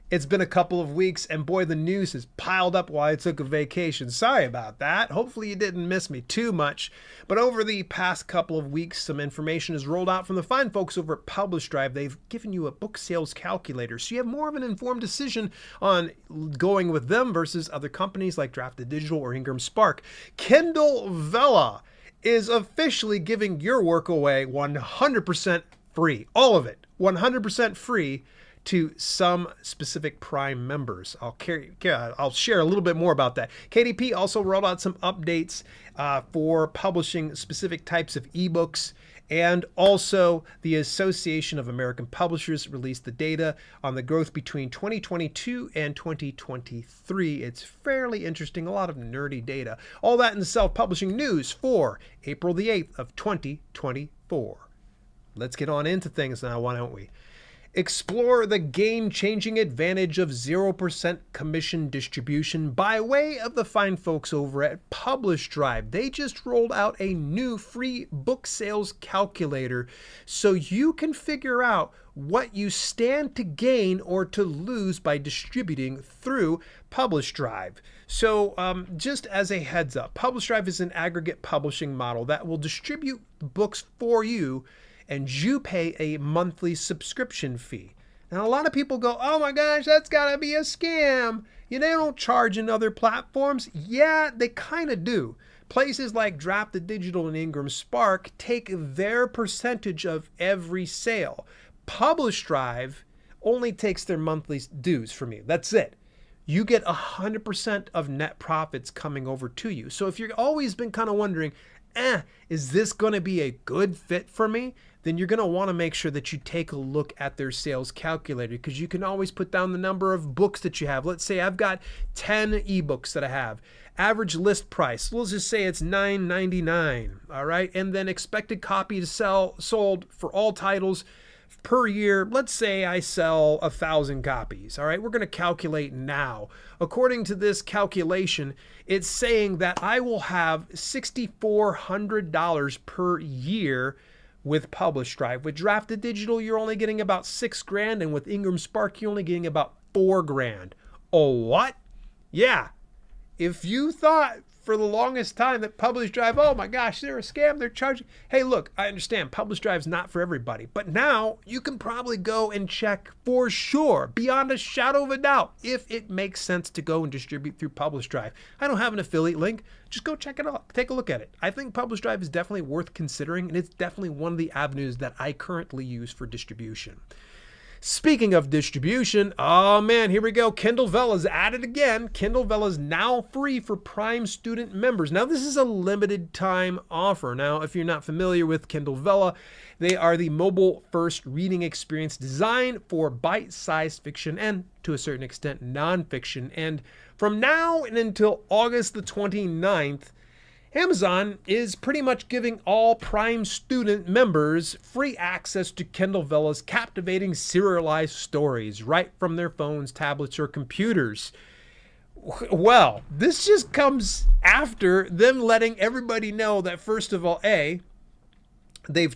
It's been a couple of weeks, and boy, the news has piled up while I took a vacation. Sorry about that. Hopefully you didn't miss me too much. But over the past couple of weeks, some information has rolled out from the fine folks over at Publish Drive. They've given you a book sales calculator, so you have more of an informed decision on going with them versus other companies like Drafted Digital or Ingram Spark. Kindle Vella is officially giving your work away 100% free. All of it, 100% free, to some specific Prime members. I'll share a little bit more about that. KDP also rolled out some updates for publishing specific types of ebooks, and also the Association of American Publishers released the data on the growth between 2022 and 2023. It's fairly interesting, a lot of nerdy data. All that in the self-publishing news for April the 8th of 2024. Let's get on into things now, why don't we? Explore the game-changing advantage of 0% commission distribution by way of the fine folks over at Publish Drive. They just rolled out a new free book sales calculator so you can figure out what you stand to gain or to lose by distributing through Publish Drive. So just as a heads up, Publish Drive is an aggregate publishing model that will distribute books for you, and you pay a monthly subscription fee. Now, a lot of people go, oh my gosh, that's gotta be a scam. They don't charge in other platforms. Yeah, they kind of do. Places like Drafted Digital and Ingram Spark take their percentage of every sale. Publish Drive only takes their monthly dues from you. That's it. You get 100% of net profits coming over to you. So if you've always been kind of wondering, is this going to be a good fit for me? Then you're going to want to make sure that you take a look at their sales calculator, because you can always put down the number of books that you have. Let's say I've got 10 ebooks that I have. Average list price, let's just say it's $9.99, all right? And then expected copy to sell sold for all titles per year. Let's say I sell 1,000 copies, all right? We're going to calculate now. According to this calculation, it's saying that I will have $6,400 per year with Publish Drive. With Drafted Digital, you're only getting about $6,000, and with Ingram Spark, you're only getting about $4,000. Oh, what? Yeah. If you thought for the longest time that Publish Drive, oh my gosh, they're a scam, they're charging. Hey, look, I understand Publish Drive's not for everybody, but now you can probably go and check for sure, beyond a shadow of a doubt, if it makes sense to go and distribute through Publish Drive. I don't have an affiliate link. Just go check it out. Take a look at it. I think Publish Drive is definitely worth considering, and it's definitely one of the avenues that I currently use for distribution. Speaking of distribution, oh man, here we go. Kindle Vella's at it again. Kindle Vella's now free for Prime student members. Now, this is a limited time offer. Now, if you're not familiar with Kindle Vella, they are the mobile-first reading experience designed for bite-sized fiction and, to a certain extent, nonfiction. And from now and until August the 29th, Amazon is pretty much giving all Prime student members free access to Kindle Vella's captivating serialized stories right from their phones, tablets, or computers. Well, this just comes after them letting everybody know that, first of all, they've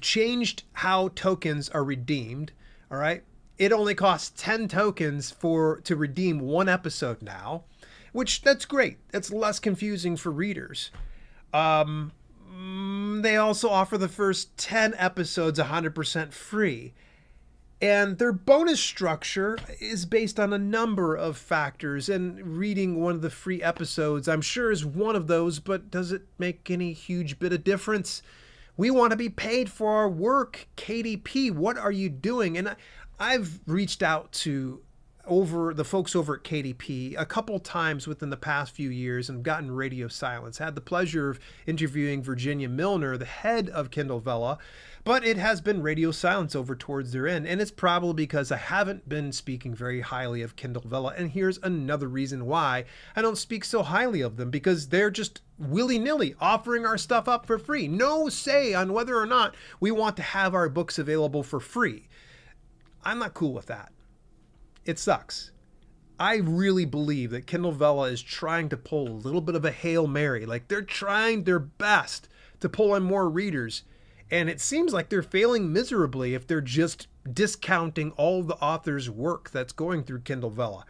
changed how tokens are redeemed, all right? It only costs 10 tokens to redeem one episode now, which that's great. That's less confusing for readers. They also offer the first 10 episodes 100% free. And their bonus structure is based on a number of factors, and reading one of the free episodes, I'm sure, is one of those, but does it make any huge bit of difference? We want to be paid for our work. KDP, what are you doing? And I've reached out to the folks over at KDP a couple times within the past few years and gotten radio silence. Had the pleasure of interviewing Virginia Milner, the head of Kindle Vella, but it has been radio silence over towards their end. And it's probably because I haven't been speaking very highly of Kindle Vella. And here's another reason why I don't speak so highly of them, because they're just willy-nilly offering our stuff up for free. No say on whether or not we want to have our books available for free. I'm not cool with that. It sucks. I really believe that Kindle Vella is trying to pull a little bit of a Hail Mary. Like, they're trying their best to pull in more readers. And it seems like they're failing miserably if they're just discounting all the author's work that's going through Kindle Vella.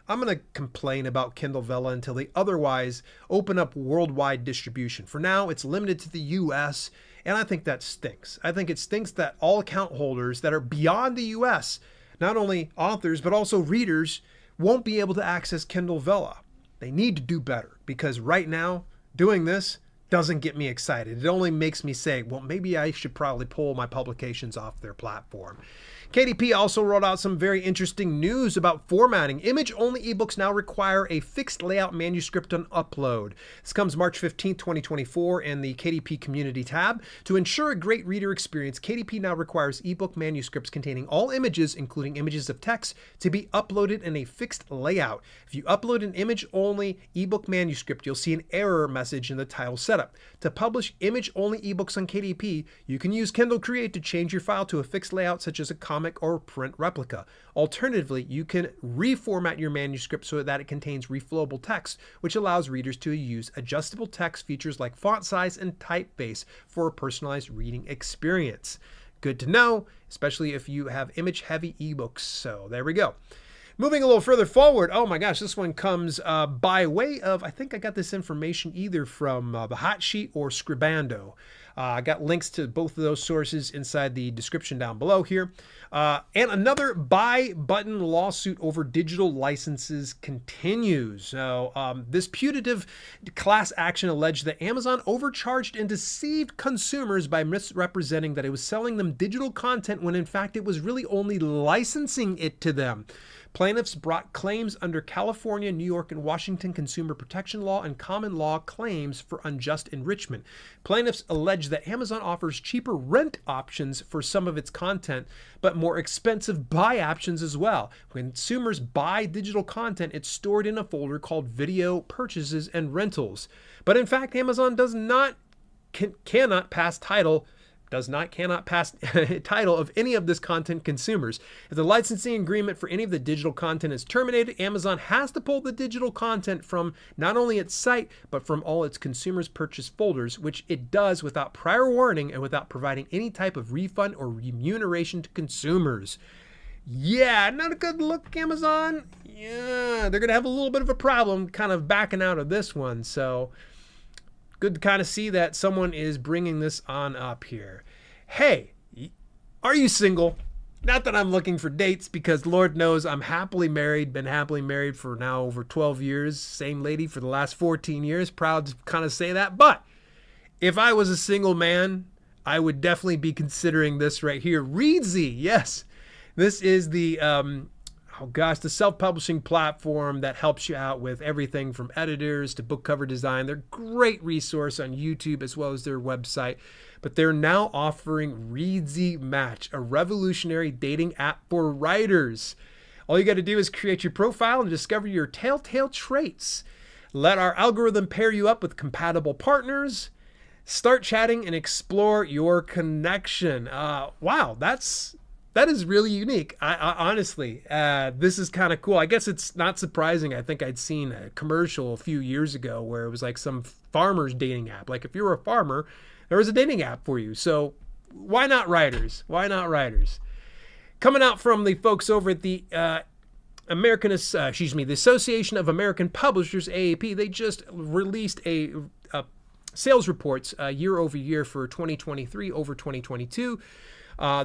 I'm going to complain about Kindle Vella until they otherwise open up worldwide distribution. For now, it's limited to the US, and I think that stinks. I think it stinks that all account holders that are beyond the US, not only authors, but also readers, won't be able to access Kindle Vella. They need to do better, because right now, doing this doesn't get me excited. It only makes me say, well, maybe I should probably pull my publications off their platform. KDP also rolled out some very interesting news about formatting. Image-only ebooks now require a fixed layout manuscript on upload. This comes March 15, 2024 in the KDP Community tab. To ensure a great reader experience, KDP now requires ebook manuscripts containing all images, including images of text, to be uploaded in a fixed layout. If you upload an image-only ebook manuscript, you'll see an error message in the title setup. To publish image-only ebooks on KDP, you can use Kindle Create to change your file to a fixed layout such as a comic or print replica. Alternatively, you can reformat your manuscript so that it contains reflowable text, which allows readers to use adjustable text features like font size and typeface for a personalized reading experience. Good to know, especially if you have image-heavy ebooks. So there we go. Moving a little further forward, oh my gosh, this one comes by way of, I think I got this information either from the Hot Sheet or Scribando. I got links to both of those sources inside the description down below here. And another buy button lawsuit over digital licenses continues. So this putative class action alleged that Amazon overcharged and deceived consumers by misrepresenting that it was selling them digital content when in fact it was really only licensing it to them. Plaintiffs brought claims under California, New York, and Washington consumer protection law and common law claims for unjust enrichment. Plaintiffs allege that Amazon offers cheaper rent options for some of its content, but more expensive buy options as well. When consumers buy digital content, it's stored in a folder called Video Purchases and Rentals. But in fact, Amazon cannot pass title of any of this content consumers. If the licensing agreement for any of the digital content is terminated, Amazon has to pull the digital content from not only its site, but from all its consumers' purchase folders, which it does without prior warning and without providing any type of refund or remuneration to consumers. Yeah, not a good look, Amazon. Yeah, they're going to have a little bit of a problem kind of backing out of this one. So good to kind of see that someone is bringing this on up here. Hey, are you single? Not that I'm looking for dates, because Lord knows I'm happily married, been happily married for now over 12 years. Same lady for the last 14 years. Proud to kind of say that. But if I was a single man, I would definitely be considering this right here. Reedsy, yes. This is the the self-publishing platform that helps you out with everything from editors to book cover design. They're a great resource on YouTube as well as their website. But they're now offering ReyMatch, a revolutionary dating app for writers. All you got to do is create your profile and discover your telltale traits. Let our algorithm pair you up with compatible partners. Start chatting and explore your connection. Wow, that is really unique. I honestly, this is kind of cool. I guess it's not surprising. I think I'd seen a commercial a few years ago where it was like some farmer's dating app. Like if you were a farmer, there was a dating app for you. So why not writers? Why not writers? Coming out from the folks over at the the Association of American Publishers, AAP, they just released a sales reports year over year for 2023 over 2022.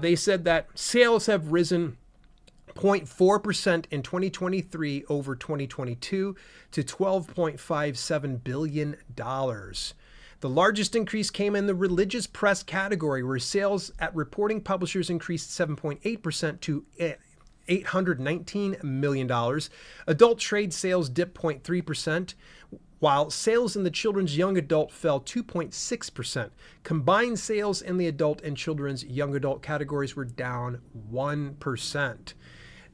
They said that sales have risen 0.4% in 2023 over 2022 to $12.57 billion. The largest increase came in the religious press category, where sales at reporting publishers increased 7.8% to $819 million. Adult trade sales dipped 0.3%. While sales in the children's young adult fell 2.6%. Combined sales in the adult and children's young adult categories were down 1%.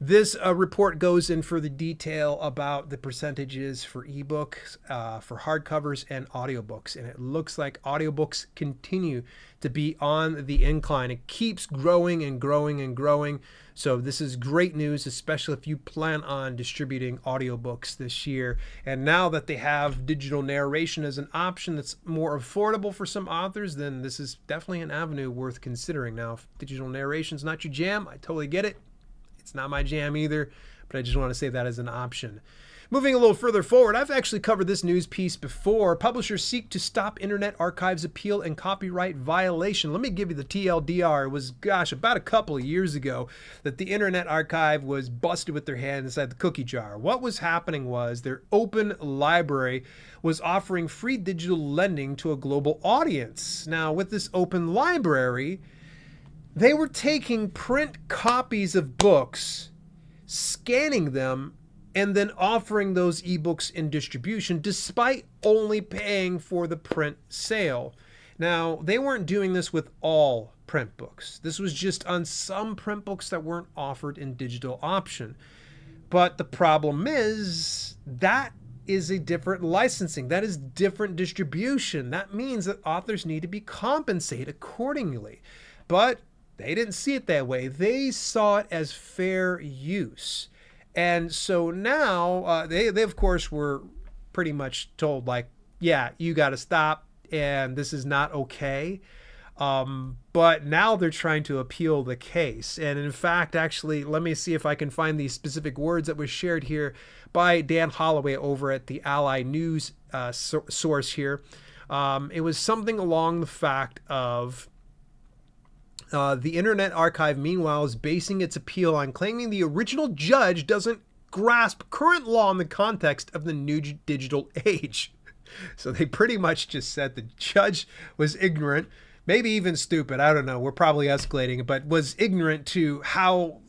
This report goes in further detail about the percentages for ebooks, for hardcovers and audiobooks. And it looks like audiobooks continue to be on the incline. It keeps growing and growing and growing. So this is great news, especially if you plan on distributing audiobooks this year. And now that they have digital narration as an option that's more affordable for some authors, then this is definitely an avenue worth considering. Now, if digital narration is not your jam, I totally get it. It's not my jam either, but I just want to say that as an option. Moving a little further forward, I've actually covered this news piece before. Publishers seek to stop Internet Archive's appeal and copyright violation. Let me give you the TLDR. It was, about a couple of years ago that the Internet Archive was busted with their hand inside the cookie jar. What was happening was their open library was offering free digital lending to a global audience. Now, with this open library, they were taking print copies of books, scanning them, and then offering those ebooks in distribution despite only paying for the print sale. Now, they weren't doing this with all print books. This was just on some print books that weren't offered in digital option. But the problem is that is a different licensing. That is different distribution. That means that authors need to be compensated accordingly. But they didn't see it that way. They saw it as fair use. And so now they of course were pretty much told, like, yeah, you got to stop and this is not okay. But now they're trying to appeal the case. And in fact, actually, let me see if I can find these specific words that was shared here by Dan Holloway over at the Ally News source here. It was something along the fact of the Internet Archive, meanwhile, is basing its appeal on claiming the original judge doesn't grasp current law in the context of the new digital age. So they pretty much just said the judge was ignorant, maybe even stupid. I don't know. We're probably escalating it, but was ignorant to how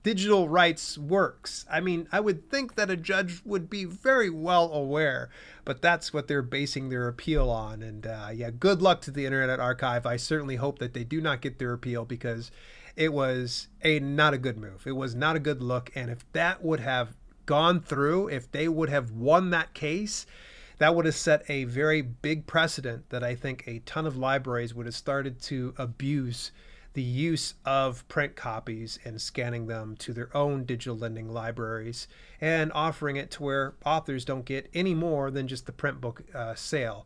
digital rights works. I mean, I would think that a judge would be very well aware, but that's what they're basing their appeal on. And yeah, good luck to the Internet Archive. I certainly hope that they do not get their appeal, because it was not a good move. It was not a good look. And if that would have gone through, if they would have won that case, that would have set a very big precedent that I think a ton of libraries would have started to abuse the use of print copies and scanning them to their own digital lending libraries and offering it to where authors don't get any more than just the print book sale.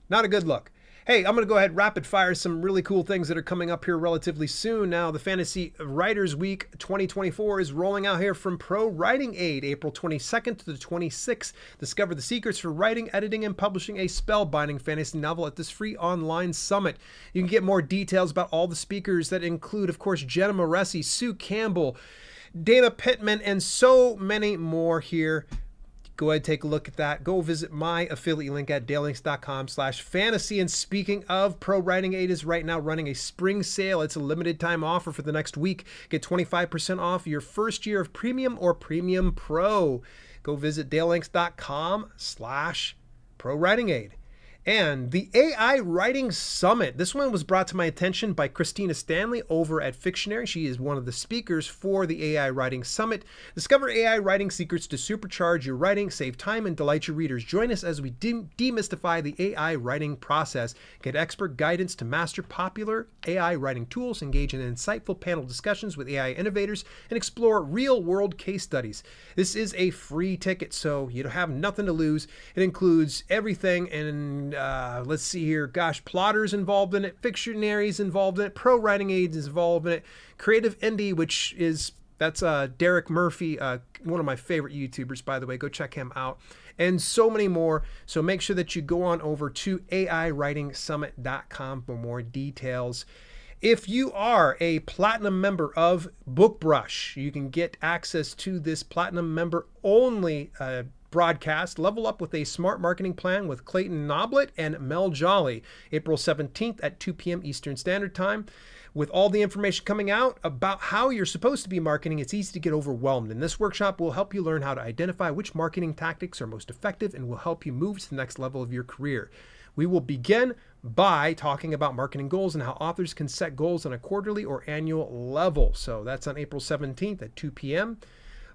Not a good look. Hey, I'm going to go ahead and rapid fire some really cool things that are coming up here relatively soon. Now, the Fantasy Writers Week 2024 is rolling out here from Pro Writing Aid, April 22nd to the 26th. Discover the secrets for writing, editing, and publishing a spellbinding fantasy novel at this free online summit. You can get more details about all the speakers that include, of course, Jenna Moresi, Sue Campbell, Dana Pittman, and so many more here. Go ahead and take a look at that. Go visit my affiliate link at dalelinks.com/fantasy. And speaking of, Pro Writing Aid is right now running a spring sale. It's a limited time offer for the next week. Get 25% off your first year of Premium or Premium Pro. Go visit dalelinks.com/Pro Writing Aid. And the AI Writing Summit. This one was brought to my attention by Christina Stanley over at Fictionary. She is one of the speakers for the AI Writing Summit. Discover AI writing secrets to supercharge your writing, save time, and delight your readers. Join us as we demystify the AI writing process. Get expert guidance to master popular AI writing tools, engage in insightful panel discussions with AI innovators, and explore real-world case studies. This is a free ticket, so you have nothing to lose. It includes everything, and let's see here. Gosh, Plotter's involved in it. Fictionary's involved in it. Pro Writing Aid is involved in it. Creative Indie, that's Derek Murphy, one of my favorite YouTubers, by the way. Go check him out. And so many more. So make sure that you go on over to AIWritingSummit.com for more details. If you are a platinum member of Bookbrush, you can get access to this platinum member only broadcast. Level up with a smart marketing plan with Clayton Noblet and Mel Jolly, April 17th at 2 p.m. Eastern Standard Time. With all the information coming out about how you're supposed to be marketing, it's easy to get overwhelmed. And this workshop will help you learn how to identify which marketing tactics are most effective and will help you move to the next level of your career. We will begin by talking about marketing goals and how authors can set goals on a quarterly or annual level. So that's on April 17th at 2 p.m.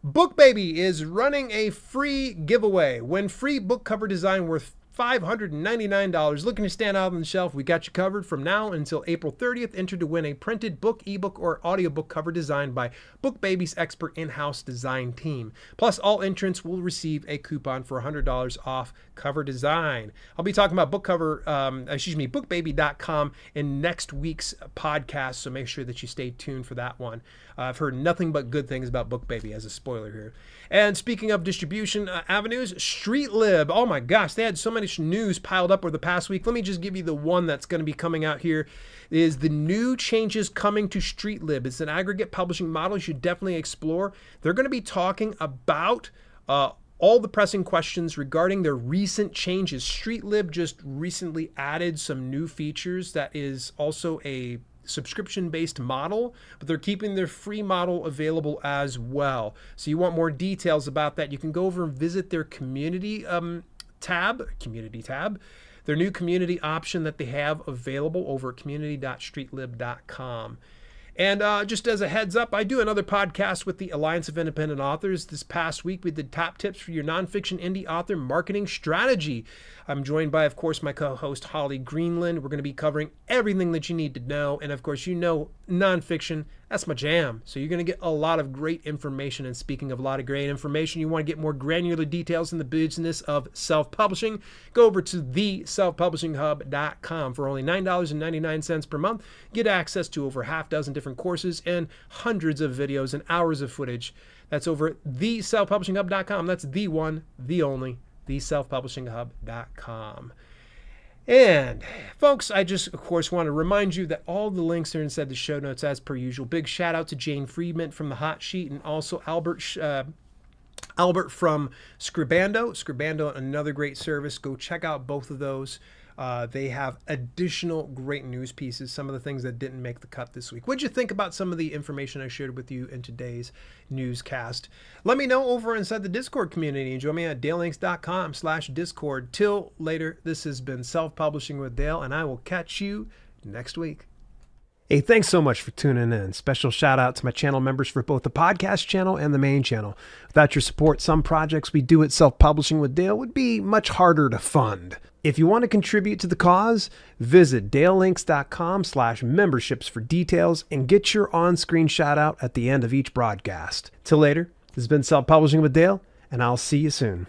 Bookbaby is running a free giveaway. Win free book cover design worth $599. Looking to stand out on the shelf? We got you covered. From now until April 30th, enter to win a printed book, ebook, or audiobook cover designed by Bookbaby's expert in-house design team. Plus, all entrants will receive a coupon for $100 off cover design. I'll be talking about bookbaby.com in next week's podcast, so make sure that you stay tuned for that one. I've heard nothing but good things about Bookbaby, as a spoiler here. And speaking of distribution avenues, Streetlib. Oh my gosh, they had so much news piled up over the past week. Let me just give you the one that's going to be coming out here. Is the new changes coming to Streetlib. It's an aggregate publishing model you should definitely explore. They're going to be talking about all the pressing questions regarding their recent changes. Streetlib just recently added some new features that is also a subscription-based model, but they're keeping their free model available as well. So you want more details about that, you can go over and visit their community tab, their new community option that they have available over at community.streetlib.com. And just as a heads up, I do another podcast with the Alliance of Independent Authors. This past week, we did top tips for your nonfiction indie author marketing strategy. I'm joined by, of course, my co-host, Holly Greenland. We're going to be covering everything that you need to know. And of course, you know, nonfiction, that's my jam. So you're going to get a lot of great information. And speaking of a lot of great information, you want to get more granular details in the business of self-publishing, go over to theselfpublishinghub.com. For only $9.99 per month, get access to over half dozen different courses and hundreds of videos and hours of footage. That's over at theselfpublishinghub.com. That's the one, the only, theselfpublishinghub.com. And folks, I just, of course, want to remind you that all the links are inside the show notes as per usual. Big shout out to Jane Friedman from the Hot Sheet, and also Albert from Scribando. Scribando, another great service. Go check out both of those. They have additional great news pieces, some of the things that didn't make the cut this week. What'd you think about some of the information I shared with you in today's newscast? Let me know over inside the Discord community, and join me at dalelinks.com/Discord. Till later, this has been Self-Publishing with Dale, and I will catch you next week. Hey, thanks so much for tuning in. Special shout out to my channel members for both the podcast channel and the main channel. Without your support, some projects we do at Self-Publishing with Dale would be much harder to fund. If you want to contribute to the cause, visit dalelinks.com/memberships for details and get your on-screen shout out at the end of each broadcast. Till later, this has been Self-Publishing with Dale, and I'll see you soon.